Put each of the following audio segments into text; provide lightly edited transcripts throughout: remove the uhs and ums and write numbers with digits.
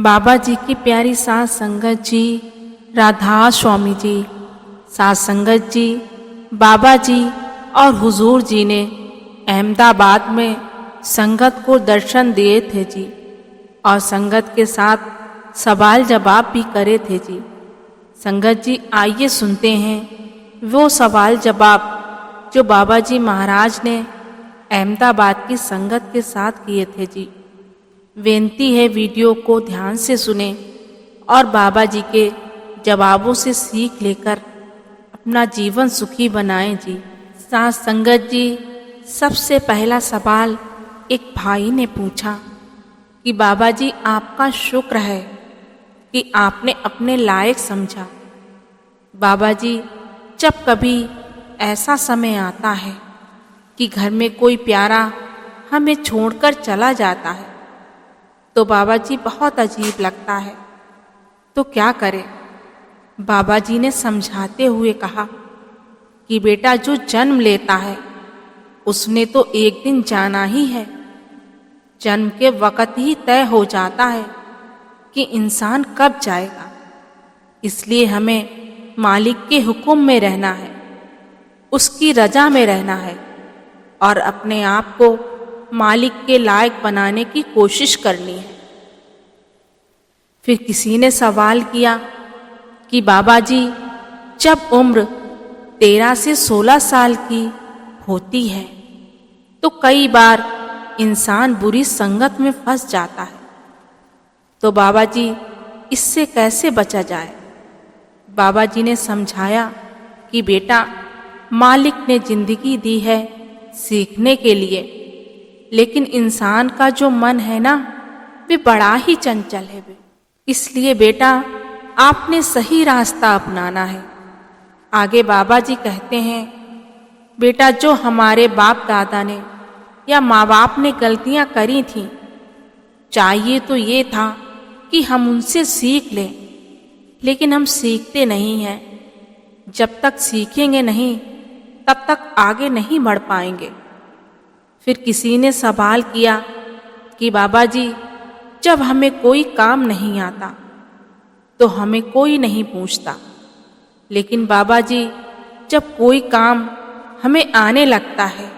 बाबा जी की प्यारी साथ संगत जी, राधा स्वामी जी, साथ संगत जी, बाबा जी और हुजूर जी ने अहमदाबाद में संगत को दर्शन दिए थे जी, और संगत के साथ सवाल जवाब भी करे थे जी। संगत जी, आइए सुनते हैं वो सवाल जवाब जो बाबा जी महाराज ने अहमदाबाद की संगत के साथ किए थे जी। बेनती है वीडियो को ध्यान से सुने और बाबा जी के जवाबों से सीख लेकर अपना जीवन सुखी बनाएं जी। साथ संगत जी, सबसे पहला सवाल एक भाई ने पूछा कि बाबा जी, आपका शुक्र है कि आपने अपने लायक समझा। बाबा जी, जब कभी ऐसा समय आता है कि घर में कोई प्यारा हमें छोड़कर चला जाता है तो बाबा जी बहुत अजीब लगता है, तो क्या करें। बाबा जी ने समझाते हुए कहा कि बेटा, जो जन्म लेता है उसने तो एक दिन जाना ही है। जन्म के वक़्त ही तय हो जाता है कि इंसान कब जाएगा। इसलिए हमें मालिक के हुक्म में रहना है, उसकी रजा में रहना है और अपने आप को मालिक के लायक बनाने की कोशिश करनी है। फिर किसी ने सवाल किया कि बाबा जी, जब उम्र 13 से 16 साल की होती है तो कई बार इंसान बुरी संगत में फंस जाता है, तो बाबा जी इससे कैसे बचा जाए। बाबा जी ने समझाया कि बेटा, मालिक ने जिंदगी दी है सीखने के लिए, लेकिन इंसान का जो मन है ना, वे बड़ा ही चंचल है। इसलिए बेटा, आपने सही रास्ता अपनाना है। आगे बाबा जी कहते हैं, बेटा, जो हमारे बाप दादा ने या माँ बाप ने गलतियां करी थीं, चाहिए तो ये था कि हम उनसे सीख लें, लेकिन हम सीखते नहीं हैं। जब तक सीखेंगे नहीं तब तक आगे नहीं बढ़ पाएंगे। फिर किसी ने सवाल किया कि बाबा जी, जब हमें कोई काम नहीं आता तो हमें कोई नहीं पूछता, लेकिन बाबा जी, जब कोई काम हमें आने लगता है,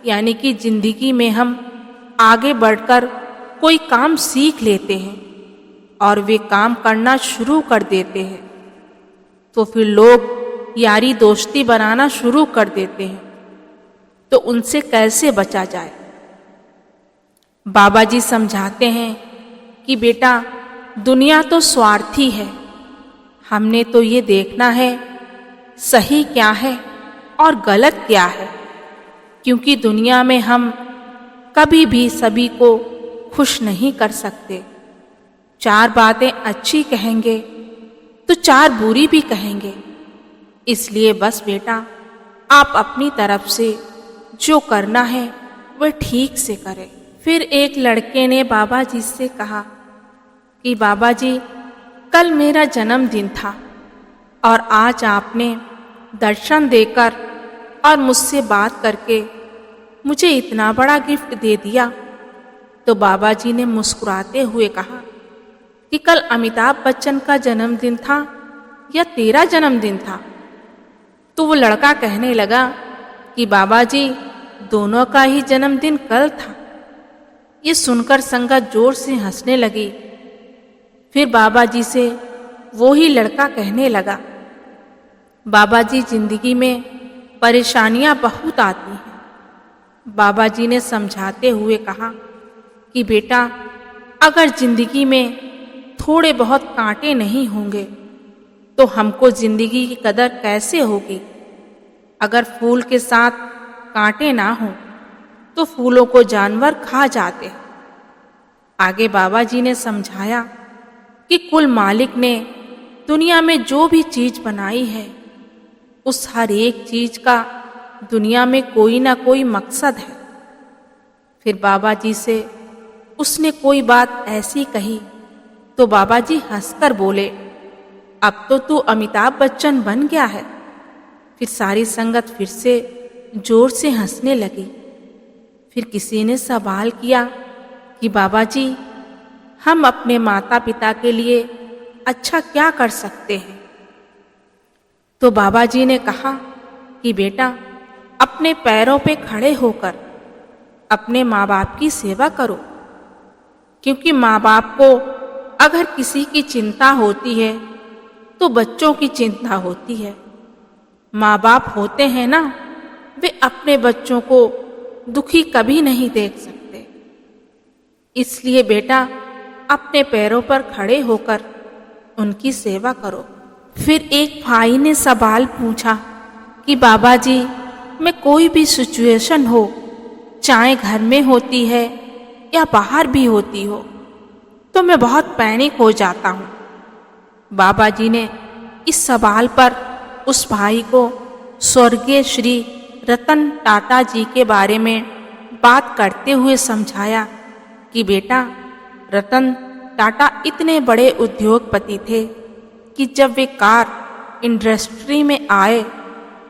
यानी कि जिंदगी में हम आगे बढ़कर कोई काम सीख लेते हैं और वे काम करना शुरू कर देते हैं, तो फिर लोग यारी दोस्ती बनाना शुरू कर देते हैं, तो उनसे कैसे बचा जाए। बाबा जी समझाते हैं कि बेटा, दुनिया तो स्वार्थी है। हमने तो ये देखना है सही क्या है और गलत क्या है, क्योंकि दुनिया में हम कभी भी सभी को खुश नहीं कर सकते। 4 बातें अच्छी कहेंगे तो 4 बुरी भी कहेंगे। इसलिए बस बेटा, आप अपनी तरफ से जो करना है वह ठीक से करें। फिर एक लड़के ने बाबा जी से कहा कि बाबा जी, कल मेरा जन्मदिन था और आज आपने दर्शन देकर और मुझसे बात करके मुझे इतना बड़ा गिफ्ट दे दिया। तो बाबा जी ने मुस्कुराते हुए कहा कि कल अमिताभ बच्चन का जन्मदिन था या तेरा जन्मदिन था। तो वो लड़का कहने लगा कि बाबा जी, दोनों का ही जन्मदिन कल था। ये सुनकर संगत जोर से हंसने लगी। फिर बाबा जी से वो ही लड़का कहने लगा, बाबा जी, जिंदगी में परेशानियां बहुत आती हैं। बाबा जी ने समझाते हुए कहा कि बेटा, अगर जिंदगी में थोड़े बहुत कांटे नहीं होंगे तो हमको जिंदगी की कदर कैसे होगी। अगर फूल के साथ कांटे ना हो तो फूलों को जानवर खा जाते हैं। आगे बाबा जी ने समझाया कि कुल मालिक ने दुनिया में जो भी चीज बनाई है, उस हर एक चीज का दुनिया में कोई ना कोई मकसद है। फिर बाबा जी से उसने कोई बात ऐसी कही तो बाबा जी हंसकर बोले, अब तो तू अमिताभ बच्चन बन गया है। फिर सारी संगत फिर से जोर से हंसने लगी। फिर किसी ने सवाल किया कि बाबा जी, हम अपने माता पिता के लिए अच्छा क्या कर सकते हैं। तो बाबा जी ने कहा कि बेटा, अपने पैरों पे खड़े होकर अपने माँ बाप की सेवा करो, क्योंकि माँ बाप को अगर किसी की चिंता होती है तो बच्चों की चिंता होती है। माँ बाप होते हैं ना, वे अपने बच्चों को दुखी कभी नहीं देख सकते। इसलिए बेटा, अपने पैरों पर खड़े होकर उनकी सेवा करो। फिर एक भाई ने सवाल पूछा कि बाबा जी, मैं कोई भी सिचुएशन हो, चाहे घर में होती है या बाहर भी होती हो, तो मैं बहुत पैनिक हो जाता हूँ। बाबा जी ने इस सवाल पर उस भाई को स्वर्गीय श्री रतन टाटा जी के बारे में बात करते हुए समझाया कि बेटा, रतन टाटा इतने बड़े उद्योगपति थे कि जब वे कार इंडस्ट्री में आए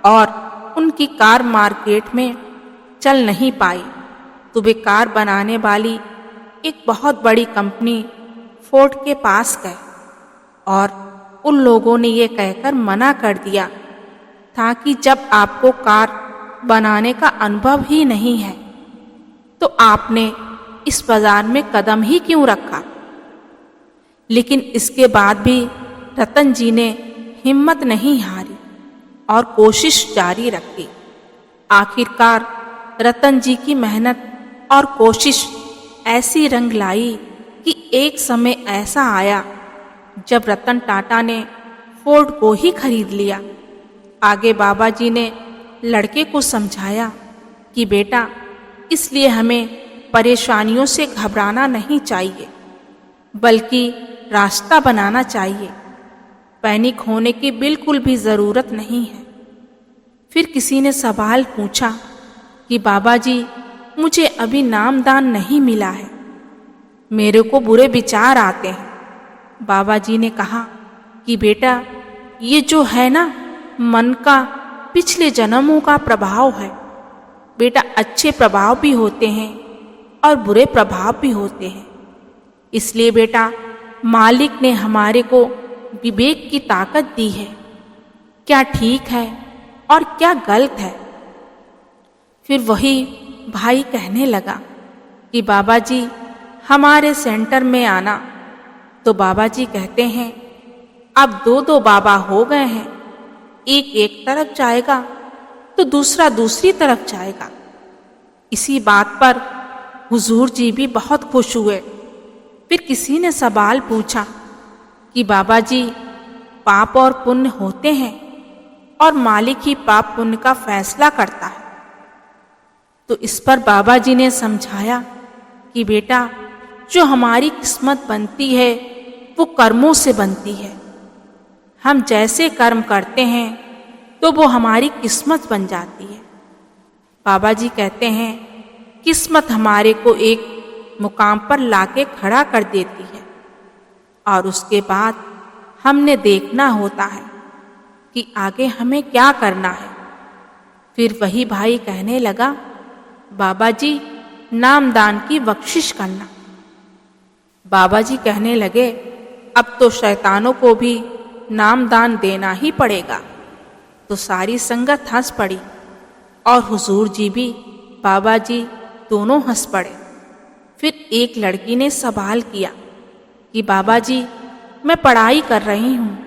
और उनकी कार मार्केट में चल नहीं पाई, तो वे कार बनाने वाली एक बहुत बड़ी कंपनी फोर्ड के पास गए और उन लोगों ने ये कहकर मना कर दिया था कि जब आपको कार बनाने का अनुभव ही नहीं है तो आपने इस बाजार में कदम ही क्यों रखा। लेकिन इसके बाद भी रतन जी ने हिम्मत नहीं हारी और कोशिश जारी रखी। आखिरकार रतन जी की मेहनत और कोशिश ऐसी रंग लाई कि एक समय ऐसा आया जब रतन टाटा ने फोर्ड को ही खरीद लिया। आगे बाबा जी ने लड़के को समझाया कि बेटा, इसलिए हमें परेशानियों से घबराना नहीं चाहिए, बल्कि रास्ता बनाना चाहिए। पैनिक होने की बिल्कुल भी ज़रूरत नहीं है। फिर किसी ने सवाल पूछा कि बाबा जी, मुझे अभी नामदान नहीं मिला है, मेरे को बुरे विचार आते हैं। बाबा जी ने कहा कि बेटा, ये जो है ना, मन का पिछले जन्मों का प्रभाव है। बेटा, अच्छे प्रभाव भी होते हैं और बुरे प्रभाव भी होते हैं। इसलिए बेटा, मालिक ने हमारे को विवेक की ताकत दी है, क्या ठीक है और क्या गलत है। फिर वही भाई कहने लगा कि बाबा जी, हमारे सेंटर में आना। तो बाबा जी कहते हैं, अब दो बाबा हो गए हैं, एक एक तरफ जाएगा तो दूसरा दूसरी तरफ जाएगा। इसी बात पर हुजूर जी भी बहुत खुश हुए। फिर किसी ने सवाल पूछा कि बाबा जी, पाप और पुण्य होते हैं और मालिक ही पाप पुण्य का फैसला करता है। तो इस पर बाबा जी ने समझाया कि बेटा, जो हमारी किस्मत बनती है वो कर्मों से बनती है। हम जैसे कर्म करते हैं तो वो हमारी किस्मत बन जाती है। बाबा जी कहते हैं, किस्मत हमारे को एक मुकाम पर लाके खड़ा कर देती है और उसके बाद हमने देखना होता है कि आगे हमें क्या करना है। फिर वही भाई कहने लगा, बाबा जी, नामदान की बख्शिश करना। बाबा जी कहने लगे, अब तो शैतानों को भी नामदान देना ही पड़ेगा। तो सारी संगत हंस पड़ी और हुजूर जी भी बाबा जी दोनों हंस पड़े। फिर एक लड़की ने सवाल किया कि बाबा जी, मैं पढ़ाई कर रही हूँ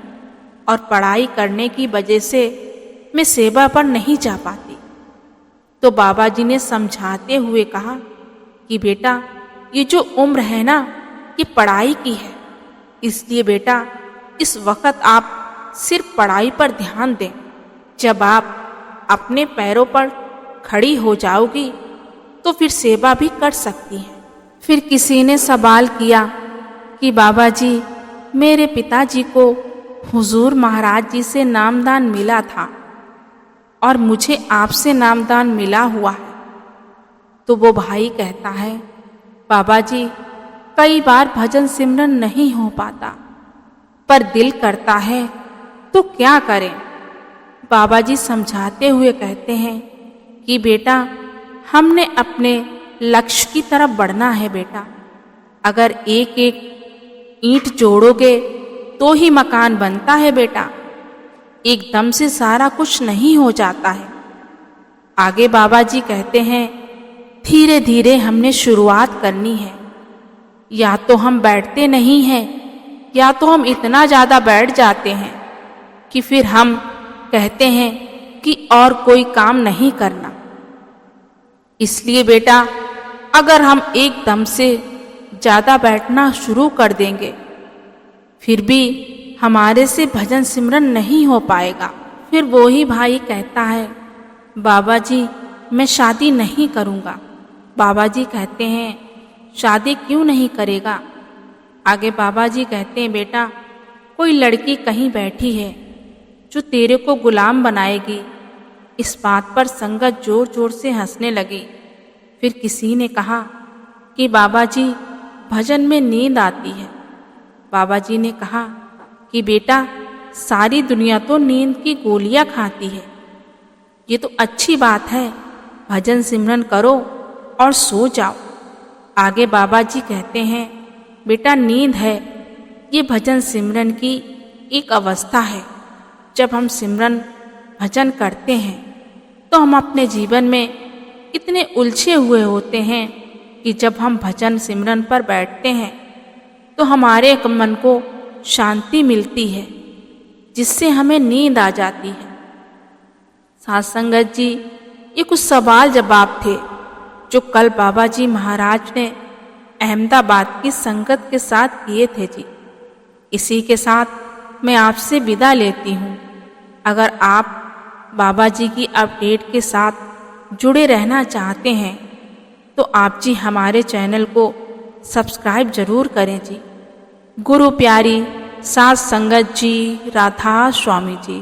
और पढ़ाई करने की वजह से मैं सेवा पर नहीं जा पाती। तो बाबा जी ने समझाते हुए कहा कि बेटा, ये जो उम्र है ना, ये पढ़ाई की है। इसलिए बेटा, इस वक्त आप सिर्फ पढ़ाई पर ध्यान दें। जब आप अपने पैरों पर खड़ी हो जाओगी तो फिर सेवा भी कर सकती हैं। फिर किसी ने सवाल किया कि बाबा जी, मेरे पिताजी को हुजूर महाराज जी से नामदान मिला था और मुझे आपसे नामदान मिला हुआ है। तो वो भाई कहता है, बाबा जी, कई बार भजन सिमरन नहीं हो पाता, पर दिल करता है तो क्या करें। बाबा जी समझाते हुए कहते हैं कि बेटा, हमने अपने लक्ष्य की तरफ बढ़ना है। बेटा, अगर एक एक ईंट जोड़ोगे तो ही मकान बनता है बेटा, एकदम से सारा कुछ नहीं हो जाता है। आगे बाबा जी कहते हैं, धीरे धीरे हमने शुरुआत करनी है। या तो हम बैठते नहीं हैं, या तो हम इतना ज़्यादा बैठ जाते हैं कि फिर हम कहते हैं कि और कोई काम नहीं करना। इसलिए बेटा, अगर हम एकदम से ज़्यादा बैठना शुरू कर देंगे, फिर भी हमारे से भजन सिमरन नहीं हो पाएगा। फिर वो ही भाई कहता है, बाबा जी मैं शादी नहीं करूँगा। बाबा जी कहते हैं, शादी क्यों नहीं करेगा? आगे बाबा जी कहते हैं, बेटा कोई लड़की कहीं बैठी है जो तेरे को गुलाम बनाएगी। इस बात पर संगत जोर जोर से हंसने लगी। फिर किसी ने कहा कि बाबा जी भजन में नींद आती है। बाबा जी ने कहा कि बेटा सारी दुनिया तो नींद की गोलियां खाती है, ये तो अच्छी बात है, भजन सिमरन करो और सो जाओ। आगे बाबा जी कहते हैं, बेटा नींद है ये भजन सिमरन की एक अवस्था है। जब हम सिमरन भजन करते हैं तो हम अपने जीवन में इतने उलझे हुए होते हैं कि जब हम भजन सिमरन पर बैठते हैं तो हमारे मन को शांति मिलती है, जिससे हमें नींद आ जाती है। साथ संगत जी, ये कुछ सवाल जवाब थे जो कल बाबा जी महाराज ने अहमदाबाद की संगत के साथ किए थे जी। इसी के साथ मैं आपसे विदा लेती हूँ। अगर आप बाबा जी की अपडेट के साथ जुड़े रहना चाहते हैं तो आप जी हमारे चैनल को सब्सक्राइब जरूर करें जी। गुरु प्यारी साथ संगत जी, राधा स्वामी जी।